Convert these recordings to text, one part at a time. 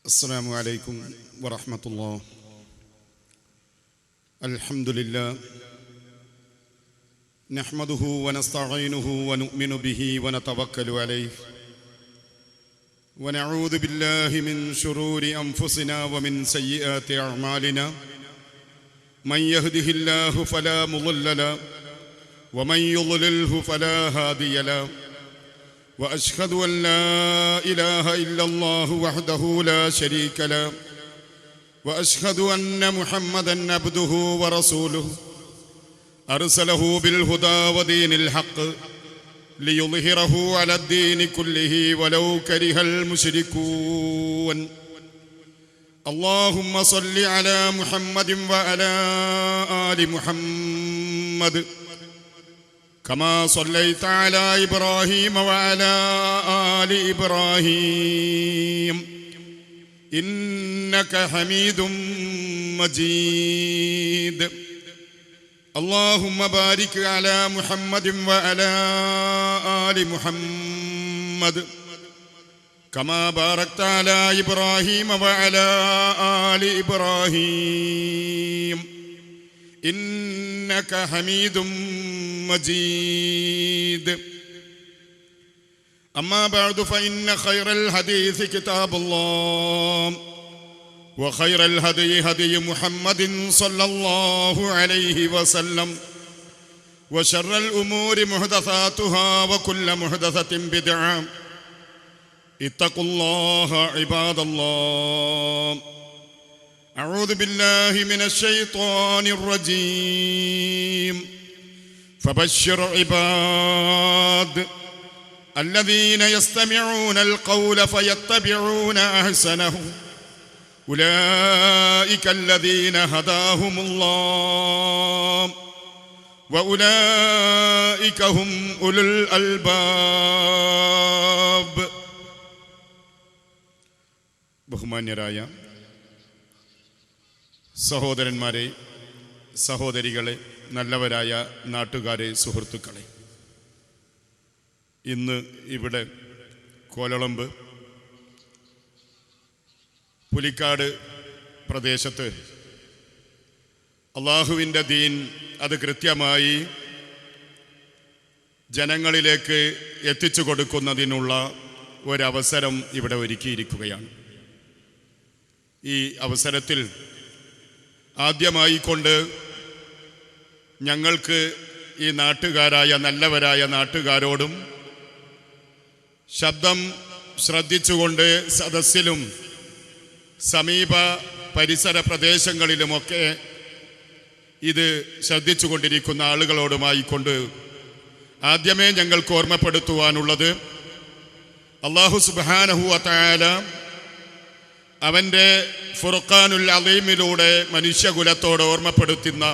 السلام عليكم ورحمة الله. الحمد لله نحمده ونستعينه ونؤمن به ونتوكل عليه ونعوذ بالله من شرور أنفسنا ومن سيئات أعمالنا من يهده الله فلا مضل له ومن يضلله فلا هادي له وأشهد أن لا إله إلا الله وحده لا شريك له وأشهد أن محمدًا عبده ورسوله أرسله بالهدى ودين الحق ليظهره على الدين كله ولو كره المشركون. اللهم صل على محمد وعلى آل محمد كما صليت على إبراهيم وعلى آل إبراهيم إنك حميد مجيد. اللهم بارك على محمد وعلى آل محمد كما باركت على إبراهيم وعلى آل إبراهيم إنك حميد مجيد. أما بعد فإن خير الحديث كتاب الله وخير الهدي هدي محمد صلى الله عليه وسلم وشر الأمور محدثاتها وكل محدثة بدعة. اتقوا الله عباد الله. أعوذ بالله من الشيطان الرجيم. فبشر عباد الذين يستمعون القول فيتبعون أحسنه أولئك الذين هداهم الله وأولئك هم أولو الألباب. ബഹുമാന്യരായ സഹോദരന്മാരെ, സഹോദരികളെ, നല്ലവരായ നാട്ടുകാരെ, സുഹൃത്തുക്കളെ, ഇന്ന് ഇവിടെ കോലളമ്പ് പുലിക്കാട് പ്രദേശത്ത് അള്ളാഹുവിൻ്റെ ദീൻ അത് കൃത്യമായി ജനങ്ങളിലേക്ക് എത്തിച്ചു കൊടുക്കുന്നതിനുള്ള ഒരവസരം ഇവിടെ ഒരുക്കിയിരിക്കുകയാണ്. ഈ അവസരത്തിൽ ആദ്യമായി കൊണ്ട് ഞങ്ങൾക്ക് ഈ നാട്ടുകാരായ നല്ലവരായ നാട്ടുകാരോടും ശബ്ദം ശ്രദ്ധിച്ചുകൊണ്ട് സദസ്സിലും സമീപ പരിസര പ്രദേശങ്ങളിലുമൊക്കെ ഇത് ശ്രദ്ധിച്ചുകൊണ്ടിരിക്കുന്ന ആളുകളോടുമായിക്കൊണ്ട് ആദ്യമേ ഞങ്ങൾക്ക് ഓർമ്മപ്പെടുത്തുവാനുള്ളത്, അല്ലാഹു സുബ്ഹാനഹു വ തആല അവൻ്റെ ഫുർഖാനുൽ അലീമിലൂടെ മനുഷ്യകുലത്തോട് ഓർമ്മപ്പെടുത്തുന്ന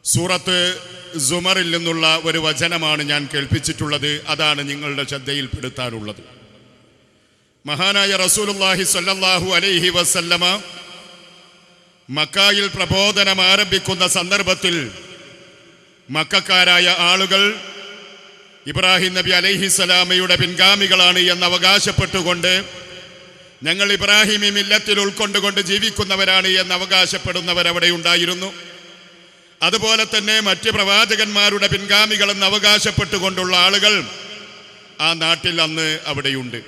സൂറത്ത് സുമറിൽ നിന്നുള്ള ഒരു വചനമാണ് ഞാൻ കേൾപ്പിച്ചിട്ടുള്ളത്. അതാണ് നിങ്ങളുടെ ശ്രദ്ധയിൽപ്പെടുത്താനുള്ളത്. മഹാനായ റസൂലുള്ളാഹി സ്വല്ലല്ലാഹു അലൈഹി വസല്ലമ മക്കയിൽ പ്രബോധനം ആരംഭിക്കുന്ന സന്ദർഭത്തിൽ മക്കക്കാരായ ആളുകൾ ഇബ്രാഹിം നബി അലൈഹിസ്സലാമയുടെ പിൻഗാമികളാണ് എന്ന് അവകാശപ്പെട്ടുകൊണ്ട്, ഞങ്ങൾ ഇബ്രാഹിമി മില്ലത്തിൽ ഉൾക്കൊണ്ടുകൊണ്ട് ജീവിക്കുന്നവരാണ് എന്ന് അവകാശപ്പെടുന്നവരവിടെ ഉണ്ടായിരുന്നു. അതുപോലെ തന്നെ മറ്റ് പ്രവാചകന്മാരുടെ പിൻഗാമികളെന്ന് അവകാശപ്പെട്ടുകൊണ്ടുള്ള ആളുകൾ ആ നാട്ടിൽ അന്ന് അവിടെയുണ്ട്.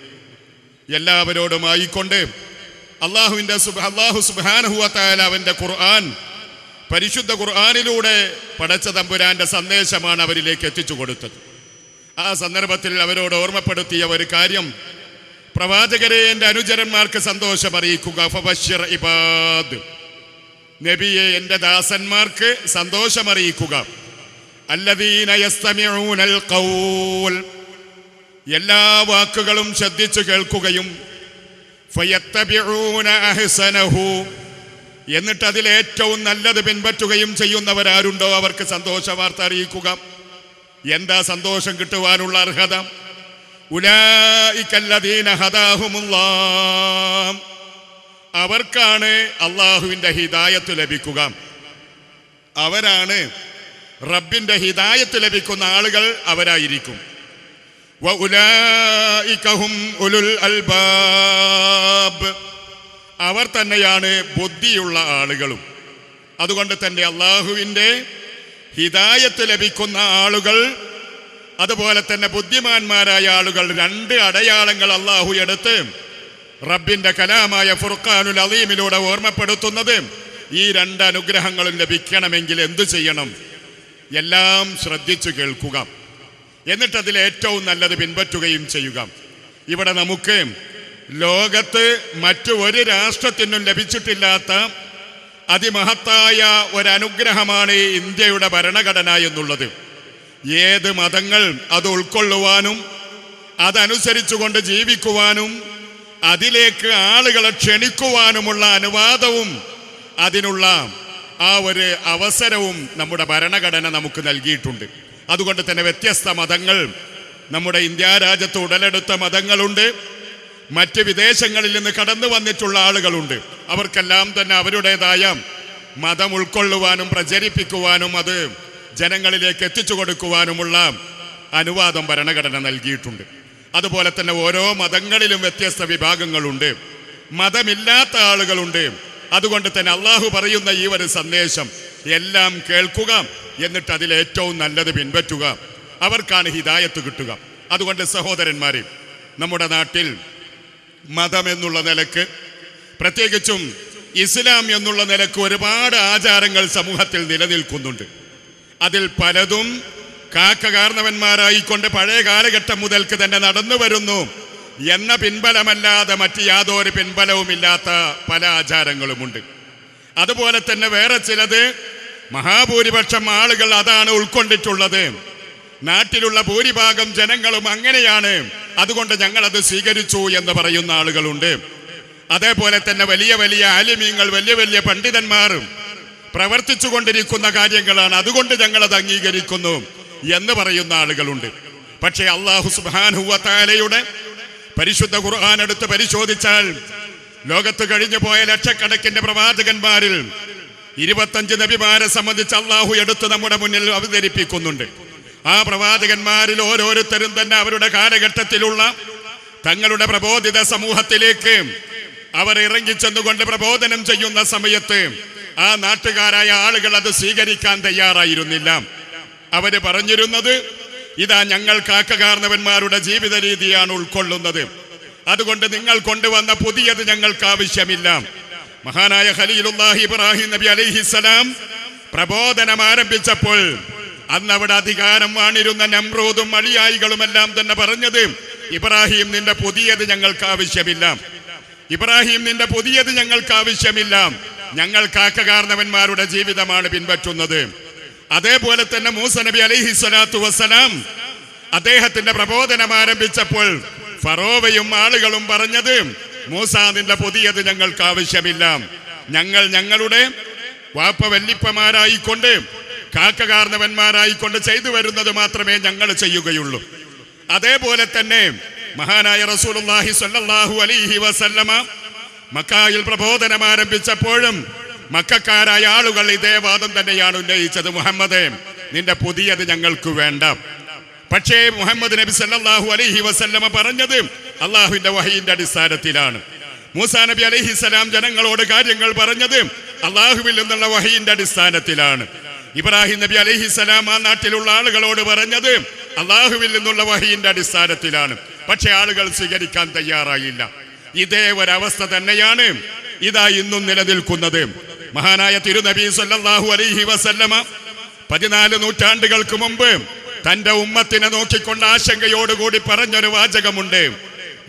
എല്ലാവരോടുമായിക്കൊണ്ട് അല്ലാഹു സുബ്ഹാനഹു വ തആല അവൻ്റെ ഖുർആൻ, പരിശുദ്ധ ഖുർആനിലൂടെ പടച്ച തമ്പുരാന്റെ സന്ദേശമാണ് അവരിലേക്ക് എത്തിച്ചു കൊടുത്തത്. ആ സന്ദർഭത്തിൽ അവരോട് ഓർമ്മപ്പെടുത്തിയ ഒരു കാര്യം, പ്രവാചകരെ, എൻ്റെ അനുചരന്മാർക്ക് സന്തോഷം അറിയിക്കുക. ഫബശ്ശിർ ഇബാദ്, നബിയെ, എൻ്റെ ദാസന്മാർക്ക് സന്തോഷമറിയിക്കുക. അല്ലദീന യസ്തമിഊനൽ ഖൗൽ, എല്ലാ വാക്കുകളും ശ്രദ്ധിച്ചു കേൾക്കുകയും ഫയത്തബിഊന അഹ്സനഹു, എന്നിട്ട് അതിലേറ്റവും നല്ലത് പിൻപറ്റുകയും ചെയ്യുന്നവരാരുണ്ടോ അവർക്ക് സന്തോഷ വാർത്ത അറിയിക്കുക. എന്താ സന്തോഷം കിട്ടുവാനുള്ള അർഹത? ഉലൈകല്ലദീന ഹദാഹുമുല്ലാഹ്, അവർക്കാണ് അള്ളാഹുവിൻ്റെ ഹിദായത്ത് ലഭിക്കുക. അവരാണ് റബ്ബിൻ്റെ ഹിദായത്ത് ലഭിക്കുന്ന ആളുകൾ, അവരായിരിക്കും. വഉലൈക ഹും ഉലുൽ അൽബാബ്, അവർ തന്നെയാണ് ബുദ്ധിയുള്ള ആളുകളും. അതുകൊണ്ട് തന്നെ അള്ളാഹുവിൻ്റെ ഹിദായത്ത് ലഭിക്കുന്ന ആളുകൾ, അതുപോലെ തന്നെ ബുദ്ധിമാന്മാരായ ആളുകൾ, രണ്ട് അടയാളങ്ങൾ അള്ളാഹു എടുത്ത് റബ്ബിന്റെ കലാമായ ഫുർഖാനുൽ അലീമിലൂടെ ഓർമ്മപ്പെടുത്തുന്നത്, ഈ രണ്ട് അനുഗ്രഹങ്ങളും ലഭിക്കണമെങ്കിൽ എന്തു ചെയ്യണം? എല്ലാം ശ്രദ്ധിച്ചു കേൾക്കുക, എന്നിട്ട് അതിൽ ഏറ്റവും നല്ലത് പിൻപറ്റുകയും ചെയ്യുക. ഇവിടെ നമുക്ക് ലോകത്ത് മറ്റു ഒരു രാഷ്ട്രത്തിനും ലഭിച്ചിട്ടില്ലാത്ത അതിമഹത്തായ ഒരനുഗ്രഹമാണ് ഇന്ത്യയുടെ ഭരണഘടന എന്നുള്ളത്. ഏത് മതങ്ങൾ അത് ഉൾക്കൊള്ളുവാനും അതനുസരിച്ചുകൊണ്ട് ജീവിക്കുവാനും അതിലേക്ക് ആളുകളെ ക്ഷണിക്കുവാനുമുള്ള അനുവാദവും അതിനുള്ള ആ ഒരു അവസരവും നമ്മുടെ ഭരണഘടന നമുക്ക് നൽകിയിട്ടുണ്ട്. അതുകൊണ്ട് തന്നെ വ്യത്യസ്ത മതങ്ങൾ നമ്മുടെ ഇന്ത്യ രാജ്യത്ത് ഉടലെടുത്ത മതങ്ങളുണ്ട്, മറ്റ് വിദേശങ്ങളിൽ നിന്ന് കടന്നു വന്നിട്ടുള്ള ആളുകളുണ്ട്. അവർക്കെല്ലാം തന്നെ അവരുടേതായ മതം ഉൾക്കൊള്ളുവാനും പ്രചരിപ്പിക്കുവാനും അത് ജനങ്ങളിലേക്ക് എത്തിച്ചു കൊടുക്കുവാനുമുള്ള അനുവാദം ഭരണഘടന നൽകിയിട്ടുണ്ട്. അതുപോലെ തന്നെ ഓരോ മതങ്ങളിലും വ്യത്യസ്ത വിഭാഗങ്ങളുണ്ട്, മതമില്ലാത്ത ആളുകളുണ്ട്. അതുകൊണ്ട് തന്നെ അള്ളാഹു പറയുന്ന ഈ ഒരു സന്ദേശം എല്ലാം കേൾക്കുക, എന്നിട്ട് അതിലേറ്റവും നല്ലത് പിൻപറ്റുക. അവർക്കാണ് ഹിദായത്ത് കിട്ടുക. അതുകൊണ്ട് സഹോദരന്മാരെ, നമ്മുടെ നാട്ടിൽ മതം എന്നുള്ള നിലക്ക്, പ്രത്യേകിച്ചും ഇസ്ലാം എന്നുള്ള നിലക്ക് ഒരുപാട് ആചാരങ്ങൾ സമൂഹത്തിൽ നിലനിൽക്കുന്നുണ്ട്. അതിൽ പലതും കാരണവന്മാരായിക്കൊണ്ട് പഴയ കാലഘട്ടം മുതൽക്ക് തന്നെ നടന്നു വരുന്നു എന്ന പിൻബലമല്ലാതെ മറ്റ് യാതൊരു പിൻബലവുമില്ലാത്ത പല ആചാരങ്ങളുമുണ്ട്. അതുപോലെ തന്നെ വേറെ ചിലത് മഹാഭൂരിപക്ഷം ആളുകൾ അതാണ് ഉൾക്കൊണ്ടിട്ടുള്ളത്. നാട്ടിലുള്ള ഭൂരിഭാഗം ജനങ്ങളും അങ്ങനെയാണ്, അതുകൊണ്ട് ഞങ്ങളത് സ്വീകരിച്ചു എന്ന് പറയുന്ന ആളുകളുണ്ട്. അതേപോലെ തന്നെ വലിയ വലിയ ആലിമീങ്ങൾ, വലിയ വലിയ പണ്ഡിതന്മാർ പ്രവർത്തിച്ചു കൊണ്ടിരിക്കുന്ന കാര്യങ്ങളാണ്, അതുകൊണ്ട് ഞങ്ങളത് അംഗീകരിക്കുന്നു എന്ന് പറയുന്ന ആളുകളുണ്ട്. പക്ഷേ അല്ലാഹു സുബ്ഹാനഹു വ തആലയുടെ പരിശുദ്ധ ഖുർആൻ എടുത്ത് പരിശോധിച്ചാൽ ലോകത്ത് കഴിഞ്ഞു പോയ ലക്ഷക്കണക്കിന്റെ പ്രവാചകന്മാരിൽ 25 നബിമാരെ സംബന്ധിച്ച് അല്ലാഹു എടുത്ത് നമ്മുടെ മുന്നിൽ അവതരിപ്പിക്കുന്നുണ്ട്. ആ പ്രവാചകന്മാരിൽ ഓരോരുത്തരും തന്നെ അവരുടെ കാലഘട്ടത്തിലുള്ള തങ്ങളുടെ പ്രബോധിത സമൂഹത്തിലേക്ക് അവർ ഇറങ്ങിച്ചെന്നുകൊണ്ട് പ്രബോധനം ചെയ്യുന്ന സമയത്ത് ആ നാട്ടുകാരായ ആളുകൾ അത് സ്വീകരിക്കാൻ തയ്യാറായിരുന്നില്ല. അവര് പറഞ്ഞിരുന്നത്, ഇതാ ഞങ്ങൾ കാരണവന്മാരുടെ ജീവിത രീതിയാണ് ഉൾക്കൊള്ളുന്നത്, അതുകൊണ്ട് നിങ്ങൾ കൊണ്ടുവന്ന പുതിയത് ഞങ്ങൾക്ക് ആവശ്യമില്ല. മഹാനായ ഖലീലുല്ലാഹി ഇബ്രാഹിം നബി അലൈഹിസ്സലാം പ്രബോധനം ആരംഭിച്ചപ്പോൾ അന്ന് അവിടെ അധികാരം വാണിരുന്ന നമ്രൂദും അളിയായികളുമെല്ലാം തന്നെ പറഞ്ഞത്, ഇബ്രാഹിം നിന്റെ പുതിയത് ഞങ്ങൾക്ക് ആവശ്യമില്ല, ഇബ്രാഹിം നിന്റെ പുതിയത് ഞങ്ങൾക്ക് ആവശ്യമില്ല, ഞങ്ങൾ കാരണവന്മാരുടെ ജീവിതമാണ് പിൻപറ്റുന്നത്. അതേപോലെ തന്നെ മൂസ നബി അലൈഹിസ്സലാത്തു വസ്സലാം അദ്ദേഹത്തിന്റെ പ്രബോധനം ആരംഭിച്ചപ്പോൾ ഫറോവയും ആളുകളും പറഞ്ഞത്, മൂസ നിന്റെ പുതിയത് ഞങ്ങൾക്ക് ആവശ്യമില്ല, ഞങ്ങൾ ഞങ്ങളുടെ വാപ്പ വല്ലിപ്പമാരായിക്കൊണ്ട് കാരണവന്മാരായിക്കൊണ്ട് ചെയ്തു വരുന്നത് മാത്രമേ ഞങ്ങൾ ചെയ്യുകയുള്ളൂ. അതേപോലെ തന്നെ മഹാനായ റസൂലുള്ളാഹി സ്വല്ലല്ലാഹു അലൈഹി വസല്ലമ മക്കയിൽ പ്രബോധനം ആരംഭിച്ചപ്പോഴും മക്കക്കാരായ ആളുകൾ ഇതേ വാദം തന്നെയാണ് ഉന്നയിച്ചത്, മുഹമ്മദേ നിന്റെ പുതിയത് ഞങ്ങൾക്ക് വേണ്ട. പക്ഷേ മുഹമ്മദ് നബി സല്ലല്ലാഹു അലൈഹി വസല്ലമ പറഞ്ഞത് അള്ളാഹുവിന്റെ വഹയിന്റെ അടിസ്ഥാനത്തിലാണ്. മൂസാ നബി അലൈഹിസ്സലാം ജനങ്ങളോട് കാര്യങ്ങൾ പറഞ്ഞത് അള്ളാഹുവിൽ നിന്നുള്ള വഹയിന്റെ അടിസ്ഥാനത്തിലാണ്. ഇബ്രാഹിം നബി അലൈഹിസ്സലാം ആ നാട്ടിലുള്ള ആളുകളോട് പറഞ്ഞത് അള്ളാഹുവിൽ നിന്നുള്ള വഹയിന്റെ അടിസ്ഥാനത്തിലാണ്. പക്ഷെ ആളുകൾ സ്വീകരിക്കാൻ തയ്യാറായില്ല. ഇതേ ഒരവസ്ഥ തന്നെയാണ് ഇതാ ഇന്നും നിലനിൽക്കുന്നത്. മഹാനായ തിരുനബി സല്ലല്ലാഹു അലൈഹി വസല്ലമ 14 നൂറ്റാണ്ടുകൾക്ക് മുമ്പ് തന്റെ ഉമ്മത്തിനെ നോക്കിക്കൊണ്ട് ആശങ്കയോടുകൂടി പറഞ്ഞൊരു വാചകമുണ്ട്,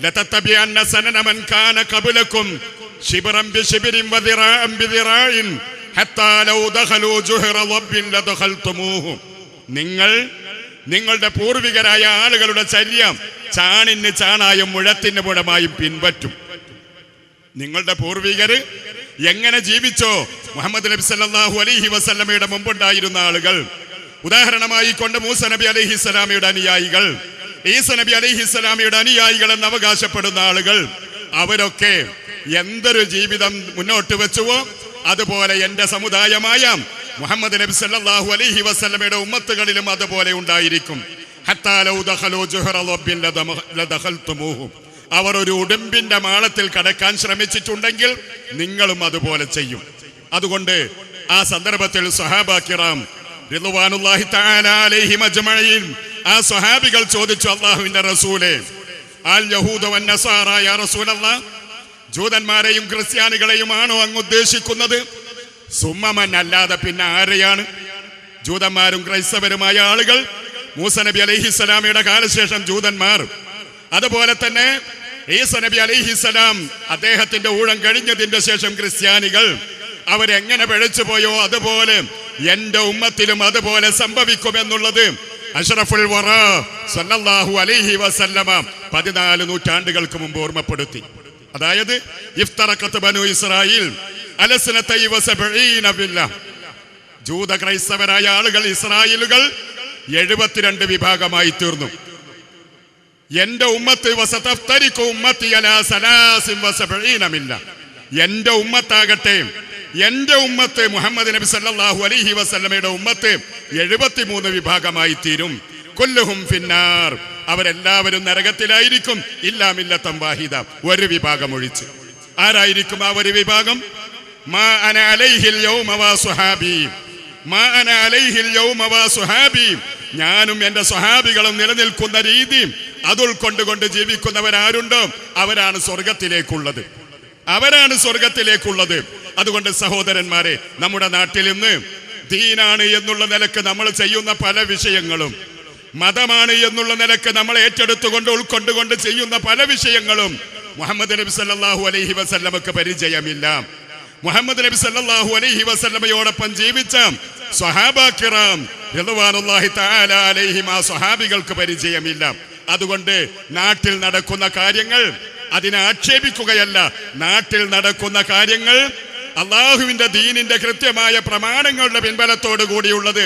ലതതബിഅന്ന സനന മൻ കാന ഖബലകും ശിബ്റൻ ബിശിബ്രിൻ വദിറാഅൻ ബിദിറാഇൻ ഹത്താ ലൗ ദഖലൂ ജുഹറ റബ്ബിൻ ലദഖൽതുമൂഹു. നിങ്ങളുടെ പൂർവികരായ ആളുകളുടെ ചര്യ ചാണിന് ചാണായും മുഴത്തിന് മുഴമായും പിൻപറ്റും. നിങ്ങളുടെ പൂർവികര് എങ്ങനെ ജീവിച്ചോ മുഹമ്മദ് നബി സല്ലല്ലാഹു അലൈഹി വസല്ലമയുടെ മുമ്പുണ്ടായിരുന്ന ആളുകൾ, ഉദാഹരണമായി കൊണ്ട് മൂസ നബി അലൈഹിസ്സലാമയുടെ അനുയായികൾ, ഈസ നബി അലൈഹിസ്സലാമയുടെ അനുയായികൾ എന്ന് അവകാശപ്പെടുന്ന ആളുകൾ, അവരൊക്കെ എന്തൊരു ജീവിതം മുന്നോട്ട് വെച്ചുവോ അതുപോലെ എന്റെ സമുദായമായ മുഹമ്മദ് നബി സല്ലല്ലാഹു അലൈഹി വസല്ലമയുടെ ഉമ്മത്തുകളിലും അതുപോലെ ഉണ്ടായിരിക്കും. ഹത്താ ലൗ ദഖലൂ ജുഹറ റബ്ബിൻ ലദഖൽതുമൂഹു. അവർ ഒരു ഉടുമ്പിന്റെ മാളത്തിൽ കടക്കാൻ ശ്രമിച്ചിട്ടുണ്ടെങ്കിൽ നിങ്ങളും അതുപോലെ ചെയ്യും. അതുകൊണ്ട് ആ സന്ദർഭത്തിൽ സ്വഹാബ കിറാം റിദ്വാനുല്ലാഹി തആല അലൈഹിം അജ്മഈൻ ആ സ്വഹാബികൾ ചോദിച്ചു, അല്ലാഹുവിന്റെ റസൂലേ, അൽ യഹൂദ വൻ നസാറ യാ റസൂലല്ലാഹ്, ജൂതന്മാരെയും ക്രിസ്ത്യാനികളെയും ആണോ അങ്ങ് ഉദ്ദേശിക്കുന്നത്? സുമ്മമൻ, അല്ലാതെ പിന്നെ ആരെയാണ്? ജൂതന്മാരും ക്രൈസ്തവരുമായ ആളുകൾ, മൂസ നബി അലൈഹിസ്സലാമയുടെ കാലശേഷം ജൂതന്മാർ, അതുപോലെ തന്നെ ഈസ നബി അലൈഹിസ്സലാം അദ്ദേഹത്തിന്റെ ഊഴം കഴിഞ്ഞതിന്റെ ശേഷം ക്രിസ്ത്യാനികൾ, അവരെങ്ങനെ പിഴച്ചു പോയോ അതുപോലെ എന്റെ ഉമ്മത്തിലും അതുപോലെ സംഭവിക്കുമെന്നുള്ളത് അഷ്റഫുൽ വറ സല്ലല്ലാഹു അലൈഹി വസല്ലമ 14 നൂറ്റാണ്ടുകൾക്ക് മുമ്പ് ഓർമ്മപ്പെടുത്തി. അതായത് ഇഫ്തറഖത് ബനു ഇസ്രായീൽ അലസ്നതൈ വസബഈന ബില്ലാഹ്, ജൂത ക്രൈസ്തവരായ ആളുകൾ ഇസ്രായേലുകൾ 72 വിഭാഗമായി തീർന്നു. എന്റെ ഉമ്മത്ത് വസതഫ്തരികു ഉമ്മത്തി അലാ സലാസിൻ വസബഈന മില്ല, എന്റെ ഉമ്മത്താകട്ടെ, എന്റെ ഉമ്മത്ത് മുഹമ്മദ് നബി സല്ലല്ലാഹു അലൈഹി വസല്ലമയുടെ ഉമ്മത്ത് 73 വിഭാഗമായി തീരും. കുല്ലുഹും ഫിന്നാർ, അവരെല്ലാവരും നരകത്തിലായിരിക്കും. ഇല്ലാ മില്ലത്തൻ വാഹിദ, ഒരു വിഭാഗം ഒഴിച്ച്. ആരായിരിക്കും ആ ഒരു വിഭാഗം? മാ അന അലൈഹിൽ യൗമ വസുഹാബി, മാ അന അലൈഹിൽ യൗമ വസുഹാബി, ഞാനും എന്റെ സ്വഹാബികളും നിലനിൽക്കുന്ന രീതി അത് ഉൾക്കൊണ്ടുകൊണ്ട് ജീവിക്കുന്നവരാരുണ്ടോ അവരാണ് സ്വർഗത്തിലേക്കുള്ളത്, അവരാണ് സ്വർഗത്തിലേക്കുള്ളത്. അതുകൊണ്ട് സഹോദരന്മാരെ, നമ്മുടെ നാട്ടിൽ ഇന്ന് ദീനാണ് എന്നുള്ള നിലക്ക് നമ്മൾ ചെയ്യുന്ന പല വിഷയങ്ങളും, മതമാണ് എന്നുള്ള നിലക്ക് നമ്മൾ ഏറ്റെടുത്തുകൊണ്ട് ഉൾക്കൊണ്ടുകൊണ്ട് ചെയ്യുന്ന പല വിഷയങ്ങളും മുഹമ്മദ് നബി സല്ലല്ലാഹു അലൈഹി വസല്ലമക്ക് പരിചയമില്ല. മുഹമ്മദ് നബി സല്ലല്ലാഹു അലൈഹി വസല്ലമയോടൊപ്പം ജീവിച്ച സ്വഹാബ കിറാം റിദ്വാനുല്ലാഹി തആല അലൈഹിം ആ സ്വഹാബികൾക്ക് പരിചയമില്ല. അതുകൊണ്ട് നാട്ടിൽ നടക്കുന്ന കാര്യങ്ങൾ അതിനെ ആക്ഷേപിക്കുകയല്ല, നാട്ടിൽ നടക്കുന്ന കാര്യങ്ങൾ അള്ളാഹുവിന്റെ ദീനിന്റെ കൃത്യമായ പ്രമാണങ്ങളുടെ പിൻബലത്തോടു കൂടിയുള്ളത്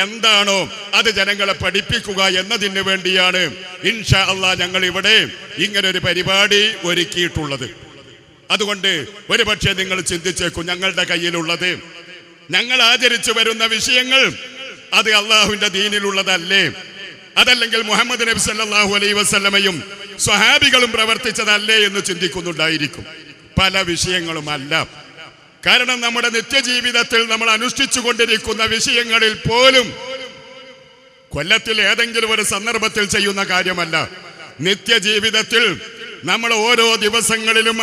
എന്താണോ അത് ജനങ്ങളെ പഠിപ്പിക്കുക എന്നതിന് വേണ്ടിയാണ് ഇൻഷാ അള്ളാഹ് ഞങ്ങൾ ഇവിടെ ഇങ്ങനൊരു പരിപാടി ഒരുക്കിയിട്ടുള്ളത്. അതുകൊണ്ട് ഒരുപക്ഷെ നിങ്ങൾ ചിന്തിച്ചേക്കും, ഞങ്ങളുടെ കയ്യിലുള്ളത്, ഞങ്ങൾ ആചരിച്ചു വരുന്ന വിഷയങ്ങൾ അത് അള്ളാഹുവിന്റെ ദീനിലുള്ളതല്ലേ, അതല്ലെങ്കിൽ മുഹമ്മദ് നബി സല്ലല്ലാഹു അലൈഹി വസല്ലമയും സ്വഹാബികളും പ്രവർത്തിച്ചതല്ലേ എന്ന് ചിന്തിക്കുന്നുണ്ടായിരിക്കും. പല വിഷയങ്ങളും അല്ല. കാരണം നമ്മുടെ നിത്യജീവിതത്തിൽ നമ്മൾ അനുഷ്ഠിച്ചു കൊണ്ടിരിക്കുന്ന വിഷയങ്ങളിൽ പോലും കൊല്ലത്തിൽ ഏതെങ്കിലും ഒരു സന്ദർഭത്തിൽ ചെയ്യുന്ന കാര്യമല്ല. നിത്യജീവിതത്തിൽ നമ്മൾ ഓരോ ദിവസങ്ങളിലും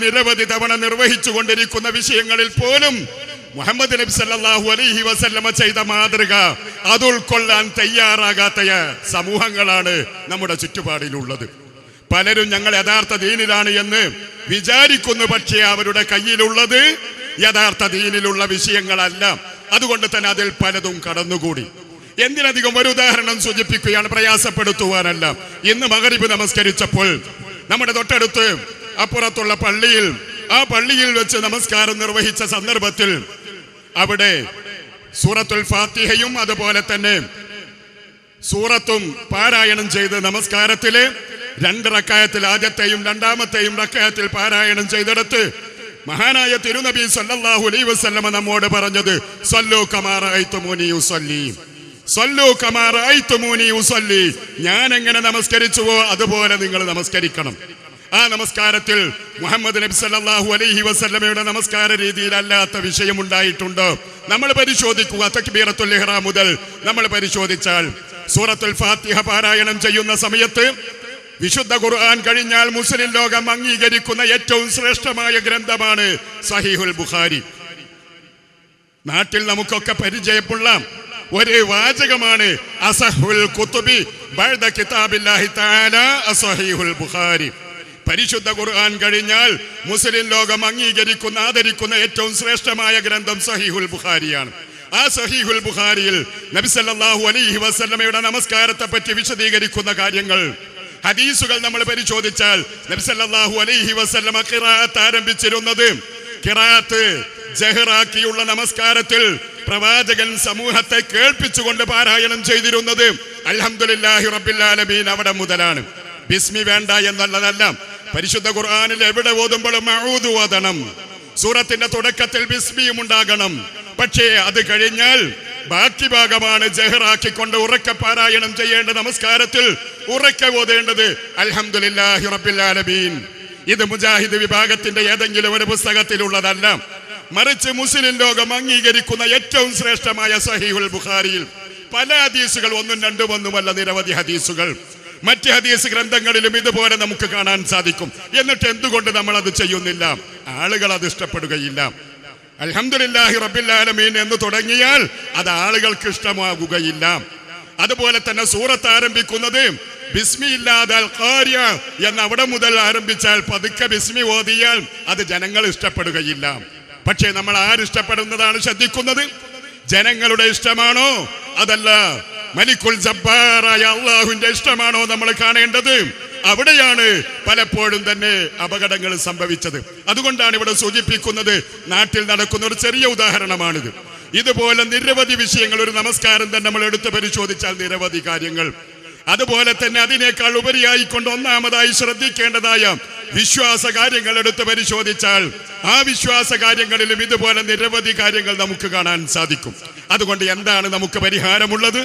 നിരവധി തവണ നിർവഹിച്ചു കൊണ്ടിരിക്കുന്ന വിഷയങ്ങളിൽ പോലും മുഹമ്മദ് നബി സല്ലല്ലാഹു അലൈഹി വസല്ലമ ചെയ്ത മാതൃക അത് ഉൾക്കൊള്ളാൻ തയ്യാറാകാത്ത സമൂഹങ്ങളാണ് നമ്മുടെ ചുറ്റുപാടിലുള്ളത്. പലരും ഞങ്ങൾ യഥാർത്ഥ ദീനിലാണ് എന്ന് വിചാരിക്കുന്നു, പക്ഷേ അവരുടെ കയ്യിലുള്ളത് യഥാർത്ഥ ദീനിലുള്ള വിഷയങ്ങളല്ല. അതുകൊണ്ട് തന്നെ അതിൽ പലതും കടന്നുകൂടി. എന്തിനധികം ഒരു ഉദാഹരണം സൂചിപ്പിക്കുകയാണ്, പ്രയാസപ്പെടുത്തുവാനല്ല. ഇന്ന് മഗ്രിബ് നമസ്കരിച്ചപ്പോൾ നമ്മുടെ തൊട്ടടുത്ത് അപ്പുറത്തുള്ള പള്ളിയിൽ, ആ പള്ളിയിൽ വെച്ച് നമസ്കാരം നിർവഹിച്ച സന്ദർഭത്തിൽ അവിടെ സൂറത്തുൽ ഫാത്തിഹയും അതുപോലെ തന്നെ സൂറത്തും പാരായണം ചെയ്ത് നമസ്കാരത്തിലെ 2 റക്അത്തിൽ ആദ്യത്തെയും രണ്ടാമത്തെയും റക്അത്തിൽ പാരായണം ചെയ്തെടുത്ത് മഹാനായ തിരുനബി സല്ലല്ലാഹു അലൈഹി വസല്ലമ നമ്മോട് പറഞ്ഞത്, സല്ലു കമാ റഅയ്തുമൂനി ഉസല്ലി, സല്ലു കമാ റഅയ്തുമൂനി ഉസല്ലി, ഞാൻ എങ്ങനെ നമസ്കരിച്ചുവോ അതുപോലെ നിങ്ങൾ നമസ്കരിക്കണം. ആ നമസ്കാരത്തിൽ മുഹമ്മദ് നബി സല്ലല്ലാഹു അലൈഹി വസല്ലമയുടെ നമസ്കാര രീതിയിലല്ലാത്ത വിഷയം ഉണ്ടായിട്ടുണ്ടോ? നമ്മൾ പരിശോധിക്കുക. തക്ബീറത്തുൽ ഇഹ്റാം മുതൽ നമ്മൾ പരിശോധിച്ചാൽ സൂറത്തുൽ ഫാത്തിഹ പാരായണം ചെയ്യുന്ന സമയത്ത് വിശുദ്ധ ഖുർആൻ കഴിഞ്ഞാൽ മുസ്ലിം ലോകം അംഗീകരിക്കുന്ന ഏറ്റവും ശ്രേഷ്ഠമായ ഗ്രന്ഥമാണ് സഹീഹുൽ ബുഖാരി. നാട്ടിൽ നമുക്കൊക്കെ പരിചയമുള്ള ഒരു വാചകമാണ് അസഹുൽ കുതുബി ബഅദ കിതാബില്ലാഹി തആല അസഹീഹുൽ ബുഖാരി. പരിശുദ്ധ ഖുർആൻ കഴിഞ്ഞാൽ മുസ്ലിം ലോകം അംഗീകരിക്കുന്ന ആദരിക്കുന്ന ഏറ്റവും ശ്രേഷ്ഠമായ ഗ്രന്ഥം സഹീഹുൽ ബുഖാരിയാണ്. ആ സഹീഹുൽ ബുഖാരിയിൽ നബി സല്ലല്ലാഹു അലൈഹി വസല്ലമയുടെ നമസ്കാരത്തെ പറ്റി വിശദീകരിക്കുന്ന കാര്യങ്ങൾ, ഹദീസുകൾ നമ്മൾ പരിശോധിച്ചാൽ നബി സല്ലല്ലാഹു അലൈഹി വസല്ലമ ഖിറാഅത്ത് ആരംഭിച്ചിരുന്നത്, ഖിറാഅത്ത് ജഹറാക്കിയുള്ള നമസ്കാരത്തിൽ പ്രവാചകൻ സമൂഹത്തെ കേൾപ്പിച്ചുകൊണ്ട് പാരായണം ചെയ്തിരുന്നത് അൽഹംദുലില്ലാഹി റബ്ബിൽ ആലമീൻ അവിടെ മുതലാണ്. ബിസ്മി വേണ്ട എന്നുള്ളതല്ല. പരിശുദ്ധ ഖുർആനിൽ എവിടെ ഓതുമ്പോഴും മഊദ് ഓതണം, സൂറത്തിന്റെ തുടക്കത്തിൽ ബിസ്മിയും ഉണ്ടാകണം. പക്ഷേ അത് കഴിഞ്ഞാൽ ബാക്കി ഭാഗമാണ് ജഹറാക്കിക്കൊണ്ട് ഉറക്കെ പാരായണം ചെയ്യേണ്ട നമസ്കാരത്തിൽ ഉറക്കെ ഓതേണ്ടത് അൽഹംദുലില്ലാഹി റബ്ബിൽ ആലമീൻ. ഇത് മുജാഹിദ് വിഭാഗത്തിന്റെ ഏതെങ്കിലും ഒരു പുസ്തകത്തിലുള്ളതല്ല, മറിച്ച് മുസ്ലിം ലോകം അംഗീകരിക്കുന്ന ഏറ്റവും ശ്രേഷ്ഠമായ സഹീഹുൽ ബുഖാരിയിൽ പല ഹദീസുകൾ, ഒന്നും രണ്ടും ഒന്നുമല്ല, നിരവധി ഹദീസുകൾ മറ്റ് ഹദീസ് ഗ്രന്ഥങ്ങളിലും ഇതുപോലെ നമുക്ക് കാണാൻ സാധിക്കും. എന്നിട്ട് എന്തുകൊണ്ട് നമ്മൾ അത് ചെയ്യുന്നില്ല? ആളുകൾ അത് ഇഷ്ടപ്പെടുകയില്ല. അൽഹംദുലില്ലാഹി റബ്ബിൽ ആലമീൻ എന്ന് തുടങ്ങിയാൽ അത് ആളുകൾക്ക് ഇഷ്ടമാകുകയില്ല. അതുപോലെ തന്നെ സൂറത്ത് ആരംഭിക്കുന്നത് ബിസ്മില്ലാദ അൽ ഖാരിയ എന്ന് അവിടെ മുതൽ ആരംഭിച്ചാൽ പതുക്കെ ബിസ്മി ഓതിയാൽ അത് ജനങ്ങൾ ഇഷ്ടപ്പെടുകയില്ല. പക്ഷേ നമ്മൾ ആരിഷ്ടപ്പെടുന്നതാണ് ശ്രദ്ധിക്കുന്നത്? ജനങ്ങളുടെ ഇഷ്ടമാണോ അതല്ല മലിക്കുൽ ജബ്ബാറായ അള്ളാഹുവിന്റെ ഇഷ്ടമാണോ നമ്മൾ കാണേണ്ടത്? അവിടെയാണ് പലപ്പോഴും തന്നെ അപകടങ്ങൾ സംഭവിച്ചത്. അതുകൊണ്ടാണ് ഇവിടെ സൂചിപ്പിക്കുന്നത്. നാട്ടിൽ നടക്കുന്ന ഒരു ചെറിയ ഉദാഹരണമാണിത്. ഇതുപോലെ നിരവധി വിഷയങ്ങൾ, ഒരു നമസ്കാരം തന്നെ നമ്മൾ എടുത്ത് പരിശോധിച്ചാൽ നിരവധി കാര്യങ്ങൾ. അതുപോലെ തന്നെ അതിനേക്കാൾ ഉപരിയായിക്കൊണ്ട് ഒന്നാമതായി ശ്രദ്ധിക്കേണ്ടതായ വിശ്വാസ കാര്യങ്ങൾ എടുത്ത് പരിശോധിച്ചാൽ ആ വിശ്വാസ കാര്യങ്ങളിലും ഇതുപോലെ നിരവധി കാര്യങ്ങൾ നമുക്ക് കാണാൻ സാധിക്കും. അതുകൊണ്ട് എന്താണ് നമുക്ക് പരിഹാരമുള്ളത്?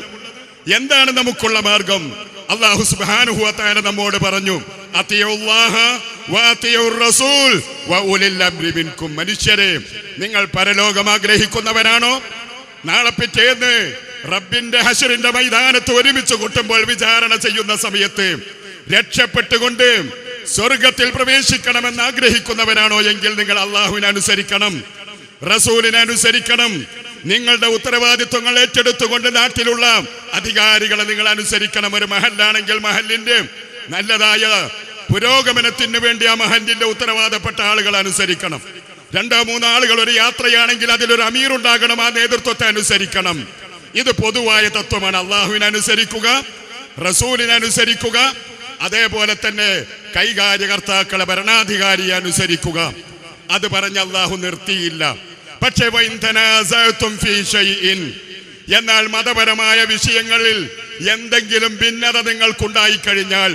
എന്താണ് നമുക്കുള്ള മാർഗം? അല്ലാഹു സുബ്ഹാനഹു വ തആല നമ്മോട് പറഞ്ഞു, അത്തിയുല്ലാഹ വ അത്തിയുർ റസൂൽ വ ഉലിൽ അംരി മിൻകും. മനുഷ്യരെ, നിങ്ങൾ പരലോകം ആഗ്രഹിക്കുന്നവരാണോ? നാളെ പിറ്റേന്ന് റബ്ബിന്റെ ഹശറിന്റെ മൈതാനത്ത് ഒരുമിച്ച് കൂട്ടുമ്പോൾ വിചാരണ ചെയ്യുന്ന സമയത്ത് രക്ഷപ്പെട്ടുകൊണ്ട് സ്വർഗത്തിൽ പ്രവേശിക്കണമെന്ന് ആഗ്രഹിക്കുന്നവരാണോ എങ്കിൽ നിങ്ങൾ അള്ളാഹുവിനെ അനുസരിക്കണം, റസൂലിനെ അനുസരിക്കണം. നിങ്ങളുടെ ഉത്തരവാദിത്വങ്ങൾ ഏറ്റെടുത്തുകൊണ്ട് നാട്ടിലുള്ള അധികാരികളെ നിങ്ങൾ അനുസരിക്കണം. ഒരു മഹല്ലാണെങ്കിൽ മഹല്ലിന്റെ നല്ലതായ പുരോഗമനത്തിന് വേണ്ടി ആ മഹല്ലിന്റെ ഉത്തരവാദപ്പെട്ട ആളുകൾ അനുസരിക്കണം. 2-3 ആളുകൾ ഒരു യാത്രയാണെങ്കിൽ അതിലൊരു അമീർ ഉണ്ടാകണം, ആ നേതൃത്വത്തെ അനുസരിക്കണം. ഇത് പൊതുവായ തത്വമാണ്. അള്ളാഹുവിനെ അനുസരിക്കുക, റസൂലിനെ അനുസരിക്കുക, അതേപോലെ തന്നെ കൈകാര്യകർത്താക്കളെ, ഭരണാധികാരിയെ അനുസരിക്കുക. അത് പറഞ്ഞ് അള്ളാഹു നിർത്തിയില്ല. പക്ഷേ എന്നാൽ മതപരമായ വിഷയങ്ങളിൽ എന്തെങ്കിലും ഭിന്നത നിങ്ങൾക്കുണ്ടായി കഴിഞ്ഞാൽ,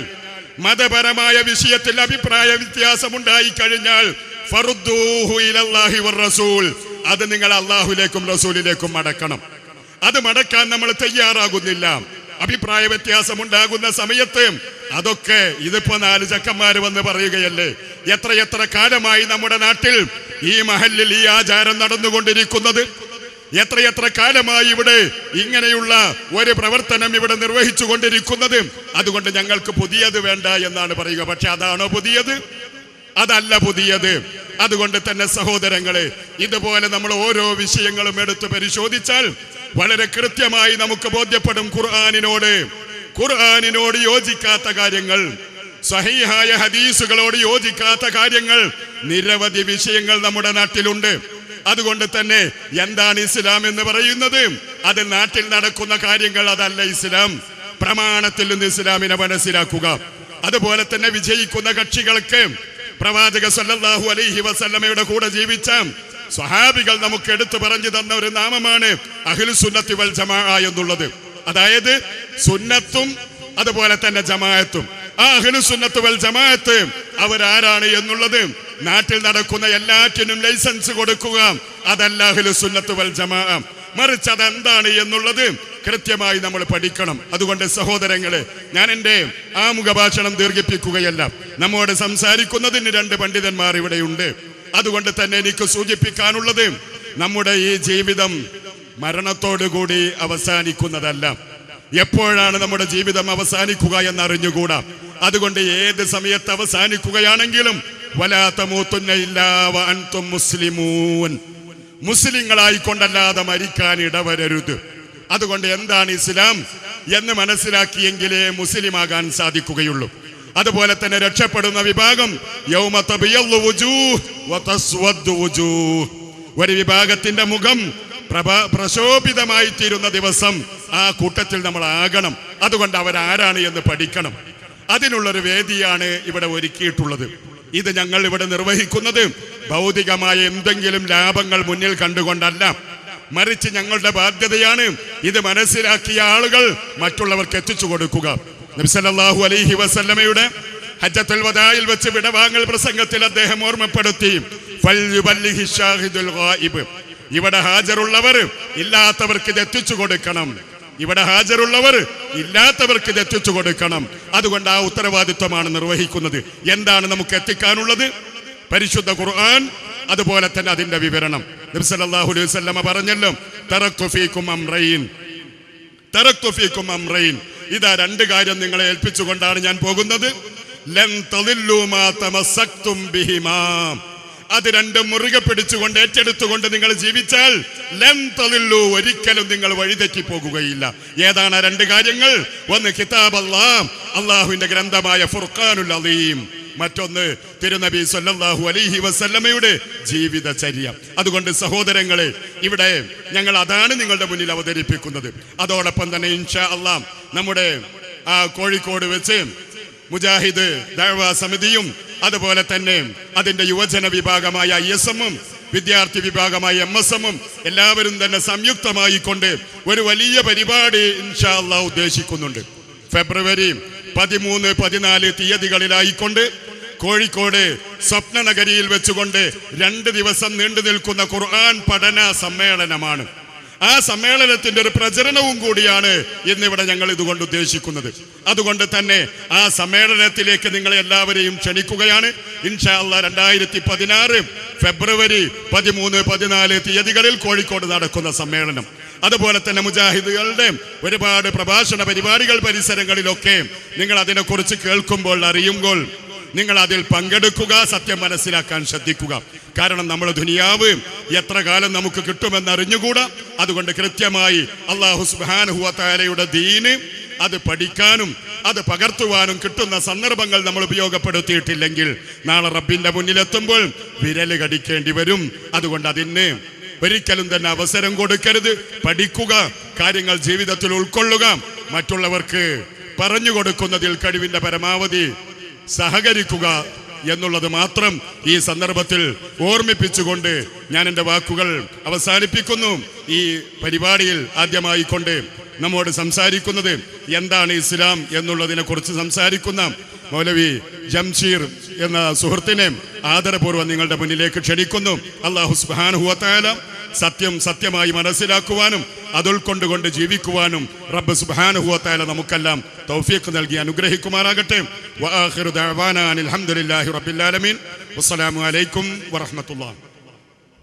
മതപരമായ വിഷയത്തിൽ അഭിപ്രായ വ്യത്യാസമുണ്ടായി കഴിഞ്ഞാൽ ഫറുദ്ദൂഹു ഇലല്ലാഹി വറസൂൽ, അത് നിങ്ങൾ അള്ളാഹുലേക്കും റസൂലിലേക്കും മടക്കണം. അത് മടക്കാൻ നമ്മൾ തയ്യാറാകുന്നില്ല. അഭിപ്രായ വ്യത്യാസം ഉണ്ടാകുന്ന സമയത്ത് അതൊക്കെ ഇതിപ്പോ 4 ചക്കന്മാര് വന്ന് പറയുകയല്ലേ. എത്രയെത്ര കാലമായി നമ്മുടെ നാട്ടിൽ ഈ മഹല്ലിൽ ഈ ആചാരം നടന്നുകൊണ്ടിരിക്കുന്നത്? എത്രയെത്ര കാലമായി ഇവിടെ ഇങ്ങനെയുള്ള ഒരു പ്രവർത്തനം ഇവിടെ നിർവഹിച്ചു കൊണ്ടിരിക്കുന്നത്? അതുകൊണ്ട് ഞങ്ങൾക്ക് പുതിയത് വേണ്ട എന്നാണ് പറയുക. പക്ഷെ അതാണോ പുതിയത്? അതല്ല പുതിയത്. അതുകൊണ്ട് തന്നെ സഹോദരങ്ങളെ, ഇതുപോലെ നമ്മൾ ഓരോ വിഷയങ്ങളും എടുത്ത് പരിശോധിച്ചാൽ വളരെ കൃത്യമായി നമുക്ക് ബോധ്യപ്പെടും. ഖുർആനിനോട് യോജിക്കാത്ത കാര്യങ്ങൾ, സഹീഹായ ഹദീസുകളോട് യോജിക്കാത്ത കാര്യങ്ങൾ, നിരവധി വിഷയങ്ങൾ നമ്മുടെ നാട്ടിലുണ്ട്. അതുകൊണ്ട് തന്നെ എന്താണ് ഇസ്ലാം എന്ന് പറയുന്നത്? അത് നാട്ടിൽ നടക്കുന്ന കാര്യങ്ങൾ, അതല്ല ഇസ്ലാം. പ്രമാണത്തിൽ നിന്ന് ഇസ്ലാമിനെ മനസ്സിലാക്കുക. അതുപോലെ തന്നെ വിജയിക്കുന്ന കക്ഷികൾക്ക് പ്രവാചക സല്ലല്ലാഹു അലൈഹി വസല്ലമയുടെ കൂടെ ജീവിച്ച സ്വഹാബികൾ നമുക്ക് എടുത്തു പറഞ്ഞു തന്ന ഒരു നാമമാണ് അഹ്ലുസുന്നത്തി വൽ ജമാഅ എന്നുള്ളത്. അതായത് സുന്നത്തും അതുപോലെ തന്നെ ജമാഅത്തും. ആ അഹ്ലുസുന്നത്ത് വൽ ജമാഅത്ത് അവരാരാണ് എന്നുള്ളത് നാട്ടിൽ നടക്കുന്ന എല്ലാറ്റിനും ലൈസൻസ് കൊടുക്കുക, അതല്ല അഹ്ലുസുന്നത്ത് വൽ ജമാഅ. മറിച്ച് അതെന്താണ് എന്നുള്ളത് കൃത്യമായി നമ്മൾ പഠിക്കണം. അതുകൊണ്ട് സഹോദരങ്ങളെ, ഞാൻ എൻ്റെ ആമുഖ ഭാഷണം ദീർഘിപ്പിക്കുകയല്ല. നമ്മോട് സംസാരിക്കുന്നതിന് 2 പണ്ഡിതന്മാർ ഇവിടെയുണ്ട്. അതുകൊണ്ട് തന്നെ എനിക്ക് സൂചിപ്പിക്കാനുള്ളത്, നമ്മുടെ ഈ ജീവിതം മരണത്തോടുകൂടി അവസാനിക്കുന്നതല്ല. എപ്പോഴാണ് നമ്മുടെ ജീവിതം അവസാനിക്കുക എന്നറിഞ്ഞുകൂടാ. അതുകൊണ്ട് ഏത് സമയത്ത് അവസാനിക്കുകയാണെങ്കിലും വലാ തമൂതുന്ന ഇല്ലാ വഅൻതും മുസ്ലിമൂൻ, മുസ്ലിങ്ങളായിക്കൊണ്ടല്ലാതെ മരിക്കാൻ ഇടവരരുത്. അതുകൊണ്ട് എന്താണ് ഇസ്ലാം എന്ന് മനസ്സിലാക്കിയെങ്കിലേ മുസ്ലിമാകാൻ സാധിക്കുകയുള്ളൂ. അതുപോലെ തന്നെ രക്ഷപ്പെടുന്ന വിഭാഗം യൗമ തബിയല്ലു വുജൂഹ് വതസ്വദ്ദു വുജൂഹ്, ഒരു വിഭാഗത്തിന്റെ മുഖം പ്രശോഭിതമായി തീരുന്ന ദിവസം ആ കൂട്ടത്തിൽ നമ്മൾ ആകണം. അതുകൊണ്ട് അവരാരാണ് എന്ന് പഠിക്കണം. അതിനുള്ളൊരു വേദിയാണ് ഇവിടെ ഒരുക്കിയിട്ടുള്ളത്. ഇത് ഞങ്ങൾ ഇവിടെ നിർവഹിക്കുന്നത് ഭൗതികമായ എന്തെങ്കിലും ലാഭങ്ങൾ മുന്നിൽ കണ്ടുകൊണ്ടല്ല, മറിച്ച് ഞങ്ങളുടെ ബാധ്യതയാണ് ഇത് മനസ്സിലാക്കിയ ആളുകൾ മറ്റുള്ളവർക്ക് എത്തിച്ചു കൊടുക്കുക. നബി സല്ലല്ലാഹു അലൈഹി വസല്ലമയുടെ ഹജ്ജത്തുൽ വദായിൽ വെച്ച് വിടവാങ്ങൽ പ്രസംഗത്തിൽ അദ്ദേഹം ഓർമ്മപ്പെടുത്തി, ഫൽയുബല്ലിഹി ഷാഹിദുൽ ഗായിബ്, ഇവിടെ ഹാജരുള്ളവർ ഇല്ലാത്തവർക്ക് ഇത് എത്തിച്ചു കൊടുക്കണം. ഇവിടെ ഹാജരുള്ളവർ ഇല്ലാത്തവർക്ക് ഇത് എത്തിച്ചു കൊടുക്കണം. അതുകൊണ്ട് ആ ഉത്തരവാദിത്വമാണ് നിർവഹിക്കുന്നത്. എന്താണ് നമുക്ക് എത്തിക്കാനുള്ളത്? പരിശുദ്ധ ഖുർആൻ, അതുപോലെ തന്നെ അതിന്റെ വിവരണം. നബി സല്ലല്ലാഹു അലൈഹി വസല്ലമ പറഞ്ഞല്ലോ, തറക്തു ഫീകും അംറൈൻ. ഇതാ രണ്ട് കാര്യം നിങ്ങളെ ഏൽപ്പിച്ചുകൊണ്ടാണ് ഞാൻ പോകുന്നത്. ലൻ തളില്ലു മാ തമസ്സക്തും ബിഹിമാ. അത് രണ്ടും മുറുകെ പിടിച്ചുകൊണ്ട് ഏറ്റെടുത്തുകൊണ്ട് നിങ്ങൾ ജീവിച്ചാൽ ലൻ തളില്ലു, ഒരിക്കലും നിങ്ങൾ വഴിതെറ്റി പോകുകയില്ല. ഏതാണ് ആ രണ്ട് കാര്യങ്ങൾ? ഒന്ന് കിതാബ് അല്ലാഹ്, അള്ളാഹുവിന്റെ ഗ്രന്ഥമായ ഫുർഖാനുൽ അലീം. മറ്റൊന്ന് തിരുനബി സല്ലല്ലാഹു അലൈഹി വസല്ലമയുടെ ജീവിതചര്യ. അതുകൊണ്ട് സഹോദരങ്ങളെ, ഇവിടെ ഞങ്ങൾ അതാണ് നിങ്ങളുടെ മുന്നിൽ അവതരിപ്പിക്കുന്നത്. അതോടൊപ്പം തന്നെ ഇൻഷാ അല്ലാഹ് നമ്മുടെ കോഴിക്കോട് വെച്ച് മുജാഹിദ് ദഅ്വാ സമിതിയും അതുപോലെ തന്നെ അതിന്റെ യുവജന വിഭാഗമായ ISM-ഉം വിദ്യാർത്ഥി വിഭാഗമായ MSM-ഉം എല്ലാവരും തന്നെ സംയുക്തമായി കൊണ്ട് ഒരു വലിയ പരിപാടി ഇൻഷാ അല്ലാഹ് ഉദ്ദേശിക്കുന്നുണ്ട്. ഫെബ്രുവരി 13, 14 തീയതികളിലായിക്കൊണ്ട് കോഴിക്കോട് സ്വപ്നനഗരിയിൽ വെച്ചുകൊണ്ട് 2 ദിവസം നീണ്ടു നിൽക്കുന്ന ഖുർആൻ പഠന സമ്മേളനമാണ്. ആ സമ്മേളനത്തിന്റെ ഒരു പ്രചരണവും കൂടിയാണ് ഇന്നിവിടെ ഞങ്ങൾ ഇതുകൊണ്ട് ഉദ്ദേശിക്കുന്നത്. അതുകൊണ്ട് തന്നെ ആ സമ്മേളനത്തിലേക്ക് നിങ്ങളെ എല്ലാവരെയും ക്ഷണിക്കുകയാണ്. ഇൻഷാ അല്ലാഹ് 2016 ഫെബ്രുവരി 13, 14 തീയതികളിൽ കോഴിക്കോട് നടക്കുന്ന സമ്മേളനം. അതുപോലെ തന്നെ മുജാഹിദുകളുടെ ഒരുപാട് പ്രഭാഷണ പരിപാടികൾ പരിസരങ്ങളിലൊക്കെ നിങ്ങൾ അതിനെക്കുറിച്ച് കേൾക്കുമ്പോൾ, അറിയുമ്പോൾ നിങ്ങൾ അതിൽ പങ്കെടുക്കുക, സത്യം മനസ്സിലാക്കാൻ ശ്രദ്ധിക്കുക. കാരണം നമ്മൾ ദുനിയാവ് എത്ര കാലം നമുക്ക് കിട്ടുമെന്ന് അറിഞ്ഞുകൂടാ. അതുകൊണ്ട് കൃത്യമായി അല്ലാഹു സുബ്ഹാനഹു വ തആലയുടെ ദീന് അത് പഠിക്കാനും അത് പകർത്തുവാനും കിട്ടുന്ന സന്ദർഭങ്ങൾ നമ്മൾ ഉപയോഗപ്പെടുത്തിയിട്ടില്ലെങ്കിൽ നാളെ റബ്ബിന്റെ മുന്നിലെത്തുമ്പോൾ വിരല് കടിക്കേണ്ടി വരും. അതുകൊണ്ട് അതിന് ഒരിക്കലും തന്നെ അവസരം കൊടുക്കരുത്. പഠിക്കുക, കാര്യങ്ങൾ ജീവിതത്തിൽ ഉൾക്കൊള്ളുക, മറ്റുള്ളവർക്ക് പറഞ്ഞു കൊടുക്കുന്നതിൽ കഴിവിന്റെ പരമാവധി സഹകരിക്കുക എന്നുള്ളത് മാത്രം ഈ സന്ദർഭത്തിൽ ഓർമ്മിപ്പിച്ചുകൊണ്ട് ഞാൻ എൻ്റെ വാക്കുകൾ അവസാനിപ്പിക്കുന്നു. ഈ പരിപാടിയിൽ ആദ്യമായി കൊണ്ട് നമ്മോട് സംസാരിക്കുന്നത് എന്താണ് ഇസ്ലാം എന്നുള്ളതിനെ കുറിച്ച് സംസാരിക്കുന്ന മൗലവി ജംഷീർ എന്ന സുഹൃത്തിനെ ആദരപൂർവ്വം നിങ്ങളുടെ മുന്നിലേക്ക് ക്ഷണിക്കുന്നു. അല്ലാഹു സുബ്ഹാനഹു വ തആല സത്യം സത്യമായി മനസ്സിലാക്കുവാനും അത് ഉൾക്കൊണ്ടുകൊണ്ട് ജീവിക്കുവാനും റബ്ബ് സുബ്ഹാനഹു വ തആല നമുക്കെല്ലാം തൗഫീഖ് നൽകി അനുഗ്രഹിക്കുമാറാകട്ടെ. വആഖിറു ദഅവാനാ അൽഹംദുലില്ലാഹി റബ്ബിൽ ആലമീൻ. വസ്സലാമു അലൈക്കും വറഹ്മത്തുള്ളാഹി.